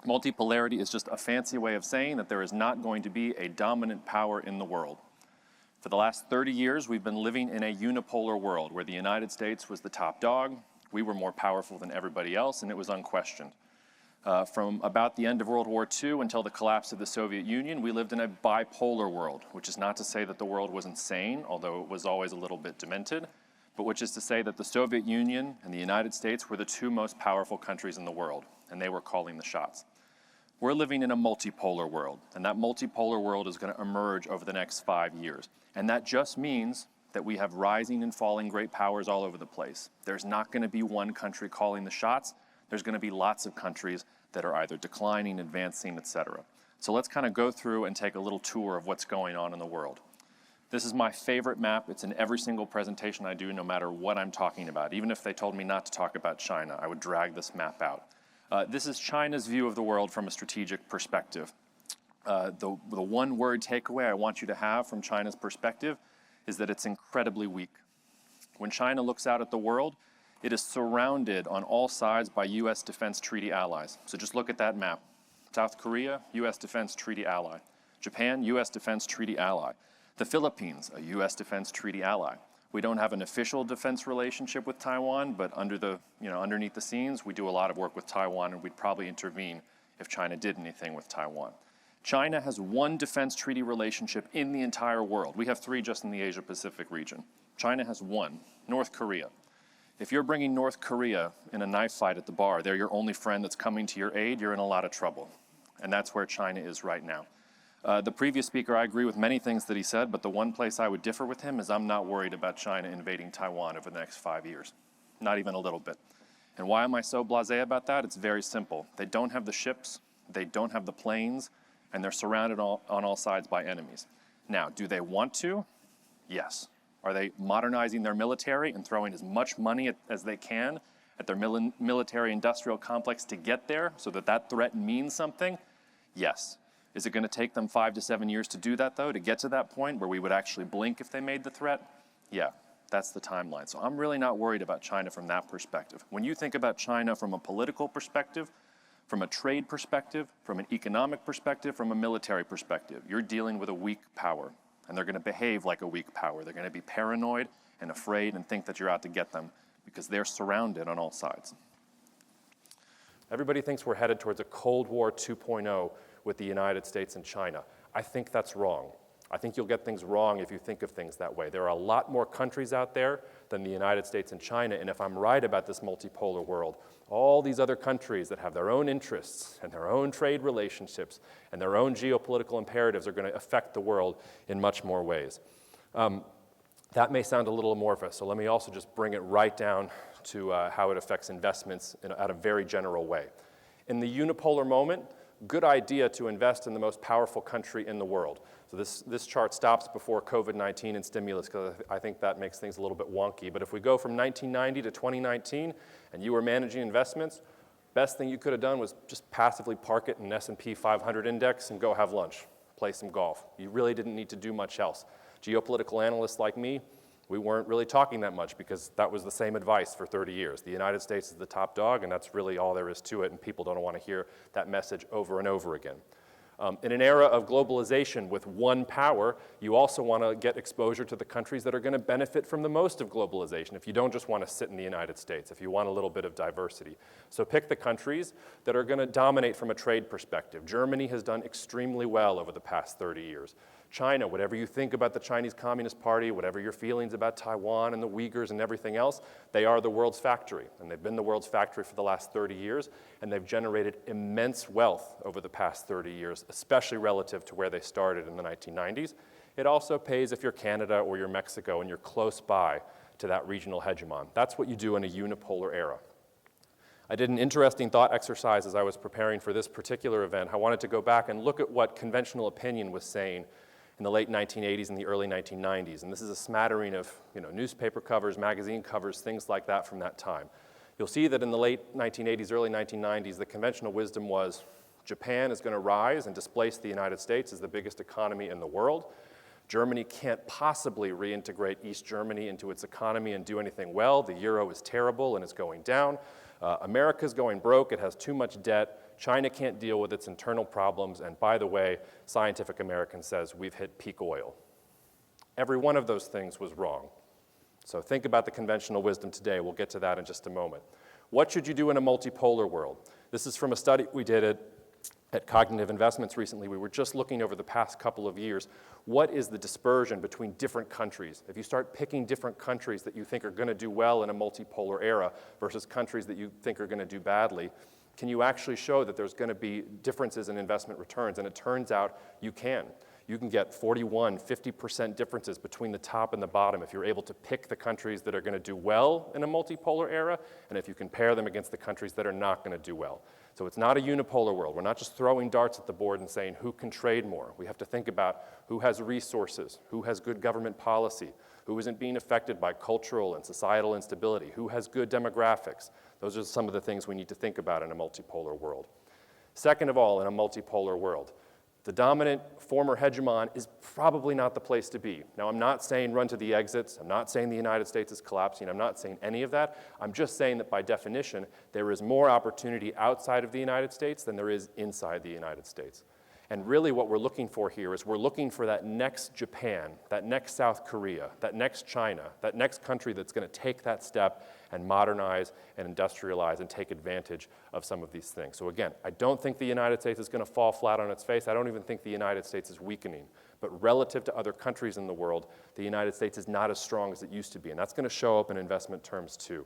Multipolarity is just a fancy way of saying that there is not going to be a dominant power in the world. For the last 30 years, we've been living in a unipolar world where the United States was the top dog, we were more powerful than everybody else, and it was unquestioned. From about the end of World War II until the collapse of the Soviet Union, we lived in a bipolar world, which is not to say that the world was insane, although it was always a little bit demented, but which is to say that the Soviet Union and the United States were the two most powerful countries in the world, and they were calling the shots. We're living in a multipolar world, and that multipolar world is going to emerge over the next 5 years. And that just means that we have rising and falling great powers all over the place. There's not going to be one country calling the shots. There's going to be lots of countries that are either declining, advancing, etc. So let's kind of go through and take a little tour of what's going on in the world. This is my favorite map. It's in every single presentation I do, no matter what I'm talking about. Even if they told me not to talk about China, I would drag this map out. This is China's view of the world from a strategic perspective. The one-word takeaway I want you to have from China's perspective is that it's incredibly weak. When China looks out at the world, it is surrounded on all sides by U.S. Defense Treaty allies. So just look at that map. South Korea, U.S. Defense Treaty ally. Japan, U.S. Defense Treaty ally. The Philippines, a U.S. Defense Treaty ally. We don't have an official defense relationship with Taiwan, but underneath the scenes, we do a lot of work with Taiwan, and we'd probably intervene if China did anything with Taiwan. China has one defense treaty relationship in the entire world. We have 3 just in the Asia-Pacific region. China has 1, North Korea. If you're bringing North Korea in a knife fight at the bar, they're your only friend that's coming to your aid, you're in a lot of trouble. And that's where China is right now. The previous speaker, I agree with many things that he said, but the one place I would differ with him is I'm not worried about China invading Taiwan over the next 5 years. Not even a little bit. And why am I so blasé about that? It's very simple. They don't have the ships, they don't have the planes, and they're surrounded on all sides by enemies. Now, do they want to? Yes. Are they modernizing their military and throwing as much money as they can at their military-industrial complex to get there so that that threat means something? Yes. Is it going to take them 5 to 7 years to do that, though, to get to that point where we would actually blink if they made the threat? Yeah, that's the timeline. So I'm really not worried about China from that perspective. When you think about China from a political perspective, from a trade perspective, from an economic perspective, from a military perspective, you're dealing with a weak power, and they're going to behave like a weak power. They're going to be paranoid and afraid and think that you're out to get them because they're surrounded on all sides. Everybody thinks we're headed towards a Cold War 2.0 with the United States and China. I think that's wrong. I think you'll get things wrong if you think of things that way. There are a lot more countries out there than the United States and China, and if I'm right about this multipolar world, all these other countries that have their own interests and their own trade relationships and their own geopolitical imperatives are going to affect the world in much more ways. That may sound a little amorphous, so let me also just bring it right down to how it affects investments at a very general way. In the unipolar moment, good idea to invest in the most powerful country in the world. So this chart stops before COVID-19 and stimulus because I think that makes things a little bit wonky. But if we go from 1990 to 2019 and you were managing investments, best thing you could have done was just passively park it in an S&P 500 index and go have lunch, play some golf. You really didn't need to do much else. Geopolitical analysts like me, we weren't really talking that much because that was the same advice for 30 years. The United States is the top dog, and that's really all there is to it, and people don't want to hear that message over and over again. In an era of globalization with one power, you also want to get exposure to the countries that are going to benefit from the most of globalization if you don't just want to sit in the United States, if you want a little bit of diversity. So pick the countries that are going to dominate from a trade perspective. Germany has done extremely well over the past 30 years. China, whatever you think about the Chinese Communist Party, whatever your feelings about Taiwan and the Uyghurs and everything else, they are the world's factory. And they've been the world's factory for the last 30 years, and they've generated immense wealth over the past 30 years, especially relative to where they started in the 1990s. It also pays if you're Canada or you're Mexico and you're close by to that regional hegemon. That's what you do in a unipolar era. I did an interesting thought exercise as I was preparing for this particular event. I wanted to go back and look at what conventional opinion was saying in the late 1980s and the early 1990s. And this is a smattering of newspaper covers, magazine covers, things like that from that time. You'll see that in the late 1980s, early 1990s, the conventional wisdom was Japan is going to rise and displace the United States as the biggest economy in the world. Germany can't possibly reintegrate East Germany into its economy and do anything well. The euro is terrible and it's going down. America's going broke, it has too much debt, China can't deal with its internal problems, and by the way, Scientific American says we've hit peak oil. Every one of those things was wrong. So think about the conventional wisdom today. We'll get to that in just a moment. What should you do in a multipolar world? This is from a study we did at Cognitive Investments recently. We were just looking over the past couple of years. What is the dispersion between different countries? If you start picking different countries that you think are going to do well in a multipolar era versus countries that you think are going to do badly, can you actually show that there's going to be differences in investment returns? And it turns out you can. You can get 41, 50% differences between the top and the bottom if you're able to pick the countries that are going to do well in a multipolar era, and if you compare them against the countries that are not going to do well. So it's not a unipolar world. We're not just throwing darts at the board and saying who can trade more. We have to think about who has resources, who has good government policy, who isn't being affected by cultural and societal instability, who has good demographics. Those are some of the things we need to think about in a multipolar world. Second of all, in a multipolar world, the dominant former hegemon is probably not the place to be. Now, I'm not saying run to the exits. I'm not saying the United States is collapsing. I'm not saying any of that. I'm just saying that by definition, there is more opportunity outside of the United States than there is inside the United States. And really what we're looking for here is we're looking for that next Japan, that next South Korea, that next China, that next country that's going to take that step and modernize and industrialize and take advantage of some of these things. So again, I don't think the United States is going to fall flat on its face. I don't even think the United States is weakening. But relative to other countries in the world, the United States is not as strong as it used to be. And that's going to show up in investment terms too.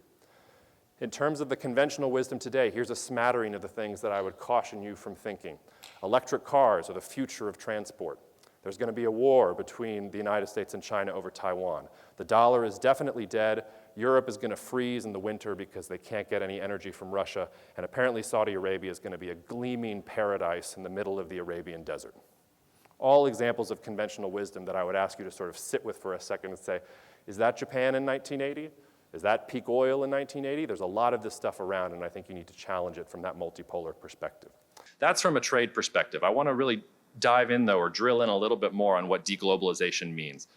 In terms of the conventional wisdom today, here's a smattering of the things that I would caution you from thinking. Electric cars are the future of transport. There's going to be a war between the United States and China over Taiwan. The dollar is definitely dead. Europe is going to freeze in the winter because they can't get any energy from Russia. And apparently Saudi Arabia is going to be a gleaming paradise in the middle of the Arabian desert. All examples of conventional wisdom that I would ask you to sort of sit with for a second and say, is that Japan in 1980? Is that peak oil in 1980? There's a lot of this stuff around, and I think you need to challenge it from that multipolar perspective. That's from a trade perspective. I want to really dive in, though, or drill in a little bit more on what deglobalization means.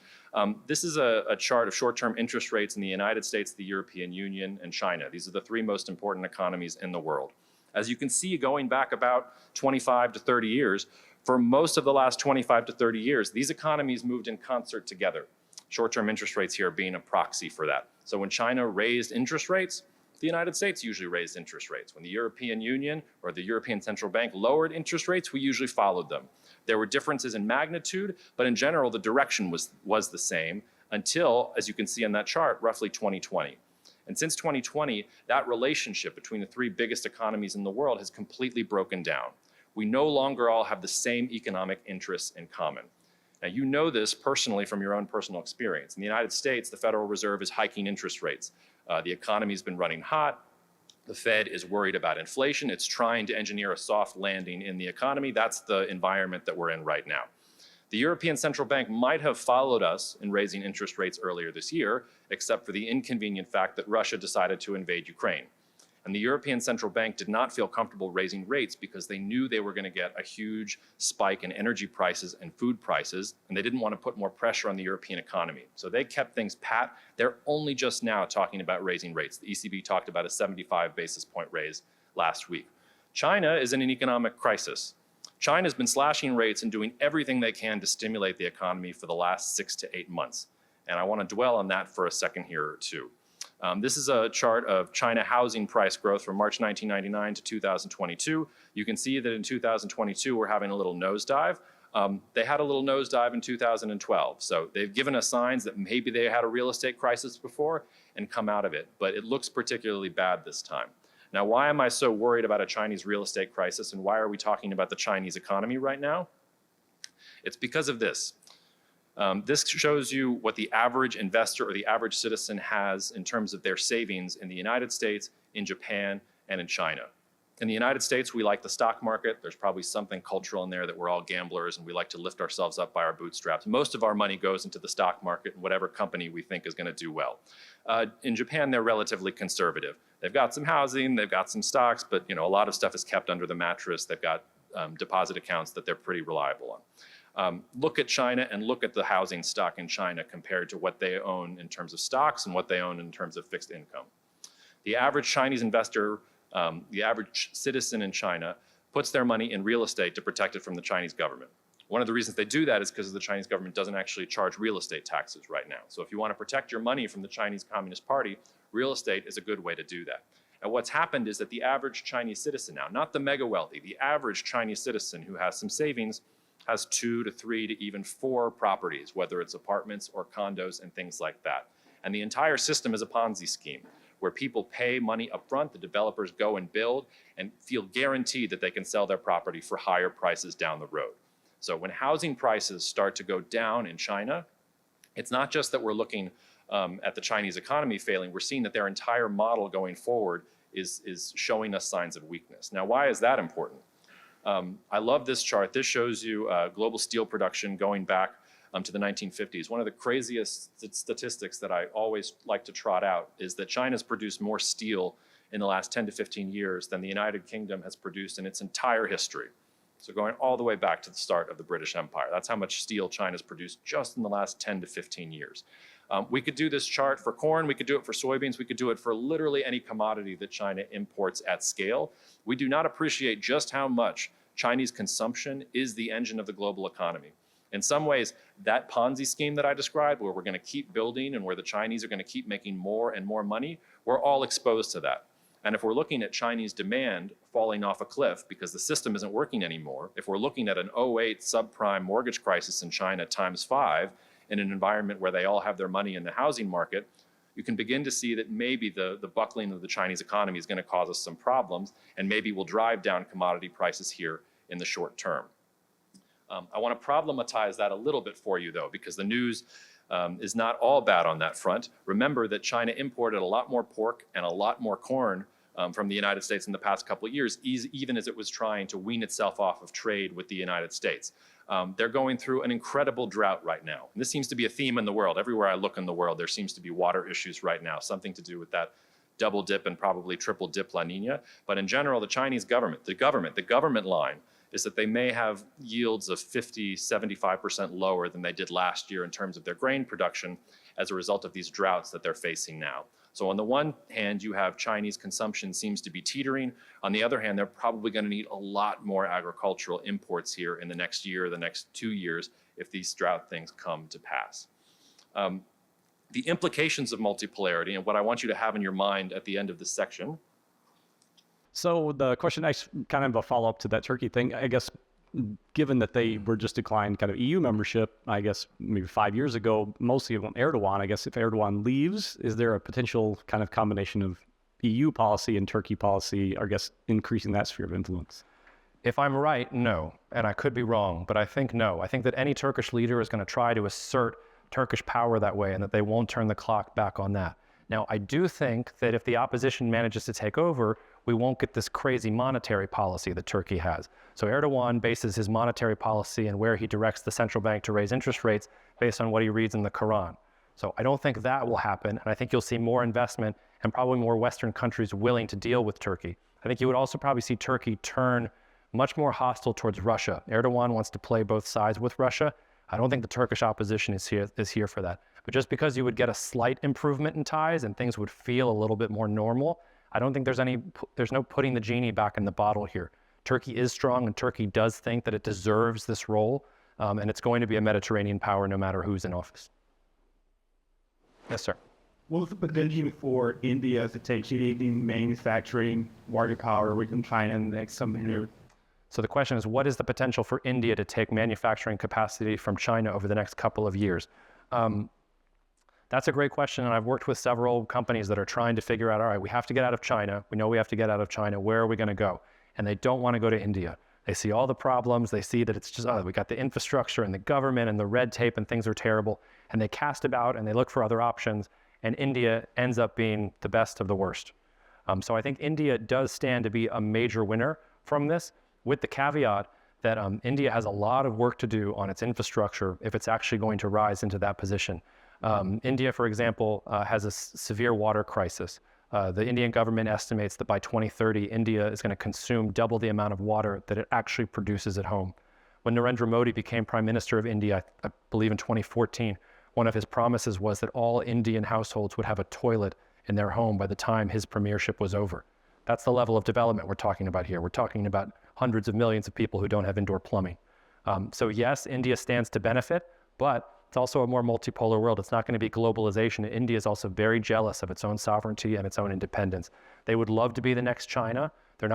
This is a chart of short-term interest rates in the United States, the European Union, and China. These are the three most important economies in the world. As you can see, going back about 25 to 30 years, for most of the last 25 to 30 years, these economies moved in concert together. Short-term interest rates here being a proxy for that. So when China raised interest rates, the United States usually raised interest rates. When the European Union or the European Central Bank lowered interest rates, we usually followed them. There were differences in magnitude, but in general, the direction was the same until, as you can see on that chart, roughly 2020. And since 2020, that relationship between the three biggest economies in the world has completely broken down. We no longer all have the same economic interests in common. Now, you know this personally from your own personal experience. In the United States, the Federal Reserve is hiking interest rates. The economy's been running hot. The Fed is worried about inflation. It's trying to engineer a soft landing in the economy. That's the environment that we're in right now. The European Central Bank might have followed us in raising interest rates earlier this year, except for the inconvenient fact that Russia decided to invade Ukraine. And the European Central Bank did not feel comfortable raising rates because they knew they were going to get a huge spike in energy prices and food prices, and they didn't want to put more pressure on the European economy. So they kept things pat. They're only just now talking about raising rates. The ECB talked about a 75 basis point raise last week. China is in an economic crisis. China's been slashing rates and doing everything they can to stimulate the economy for the last 6 to 8 months. And I want to dwell on that for a second here or two. This is a chart of China housing price growth from March 1999 to 2022. You can see that in 2022, we're having a little nosedive. They had a little nosedive in 2012. So they've given us signs that maybe they had a real estate crisis before and come out of it. But it looks particularly bad this time. Now, why am I so worried about a Chinese real estate crisis, and why are we talking about the Chinese economy right now? It's because of this. This shows you what the average investor or the average citizen has in terms of their savings in the United States, in Japan, and in China. In the United States, we like the stock market. There's probably something cultural in there that we're all gamblers and we like to lift ourselves up by our bootstraps. Most of our money goes into the stock market and whatever company we think is going to do well. In Japan, they're relatively conservative. They've got some housing, they've got some stocks, but a lot of stuff is kept under the mattress. They've got deposit accounts that they're pretty reliable on. Look at China and look at the housing stock in China compared to what they own in terms of stocks and what they own in terms of fixed income. The average Chinese investor, the average citizen in China, puts their money in real estate to protect it from the Chinese government. One of the reasons they do that is because the Chinese government doesn't actually charge real estate taxes right now. So if you want to protect your money from the Chinese Communist Party, real estate is a good way to do that. And what's happened is that the average Chinese citizen now, not the mega wealthy, the average Chinese citizen who has some savings has 2 to 3 to even 4 properties, whether it's apartments or condos and things like that. And the entire system is a Ponzi scheme where people pay money up front, the developers go and build and feel guaranteed that they can sell their property for higher prices down the road. So when housing prices start to go down in China, it's not just that we're looking at the Chinese economy failing, we're seeing that their entire model going forward is showing us signs of weakness. Now, why is that important? I love this chart. This shows you global steel production going back to the 1950s. One of the craziest statistics that I always like to trot out is that China's produced more steel in the last 10 to 15 years than the United Kingdom has produced in its entire history. So going all the way back to the start of the British Empire. That's how much steel China's produced just in the last 10 to 15 years. We could do this chart for corn, we could do it for soybeans, we could do it for literally any commodity that China imports at scale. We do not appreciate just how much Chinese consumption is the engine of the global economy. In some ways, that Ponzi scheme that I described, where we're going to keep building and where the Chinese are going to keep making more and more money, we're all exposed to that. And if we're looking at Chinese demand falling off a cliff because the system isn't working anymore, if we're looking at an 2008 subprime mortgage crisis in China ×5 in an environment where they all have their money in the housing market, you can begin to see that maybe the buckling of the Chinese economy is going to cause us some problems and maybe will drive down commodity prices here in the short term. I want to problematize that a little bit for you, though, because the news is not all bad on that front. Remember that China imported a lot more pork and a lot more corn from the United States in the past couple of years, even as it was trying to wean itself off of trade with the United States. They're going through an incredible drought right now. And this seems to be a theme in the world. Everywhere I look in the world, there seems to be water issues right now, something to do with that double dip and probably triple dip La Nina. But in general, the Chinese government, the government line is that they may have yields of 50, 75% lower than they did last year in terms of their grain production as a result of these droughts that they're facing now. So on the one hand, you have Chinese consumption seems to be teetering. On the other hand, they're probably going to need a lot more agricultural imports here in the next year, the next 2 years, if these drought things come to pass. The implications of multipolarity, and what I want you to have in your mind at the end of this section. So the question, kind of a follow-up to that Turkey thing, I guess, given that they were just declined kind of EU membership, I guess maybe 5 years ago, mostly on Erdogan, I guess if Erdogan leaves, is there a potential kind of combination of EU policy and Turkey policy, I guess, increasing that sphere of influence? If I'm right, no. And I could be wrong, but I think no. I think that any Turkish leader is going to try to assert Turkish power that way and that they won't turn the clock back on that. Now, I do think that if the opposition manages to take over, we won't get this crazy monetary policy that Turkey has. So Erdogan bases his monetary policy and where he directs the central bank to raise interest rates based on what he reads in the Quran. So I don't think that will happen, and I think you'll see more investment and probably more Western countries willing to deal with Turkey. I think you would also probably see Turkey turn much more hostile towards Russia. Erdogan wants to play both sides with Russia. I don't think the Turkish opposition is here for that. But just because you would get a slight improvement in ties and things would feel a little bit more normal, I don't think there's no putting the genie back in the bottle here. Turkey is strong, and Turkey does think that it deserves this role, and it's going to be a Mediterranean power no matter who's in office. Yes, sir. What's the potential for India to take leading manufacturing market power within China in the next some years? So the question is, what is the potential for India to take manufacturing capacity from China over the next couple of years? That's a great question, and I've worked with several companies that are trying to figure out, all right, we have to get out of China. We know we have to get out of China. Where are we going to go? And they don't want to go to India. They see all the problems. They see that it's just, we got the infrastructure and the government and the red tape and things are terrible. And they cast about and they look for other options, and India ends up being the best of the worst. So I think India does stand to be a major winner from this, with the caveat that India has a lot of work to do on its infrastructure if it's actually going to rise into that position. India, for example, has a severe water crisis. The Indian government estimates that by 2030, India is going to consume double the amount of water that it actually produces at home. When Narendra Modi became Prime Minister of India, I believe in 2014, one of his promises was that all Indian households would have a toilet in their home by the time his premiership was over. That's the level of development we're talking about here. We're talking about hundreds of millions of people who don't have indoor plumbing. So yes, India stands to benefit, but it's also a more multipolar world. It's not going to be globalization. India is also very jealous of its own sovereignty and its own independence. They would love to be the next China,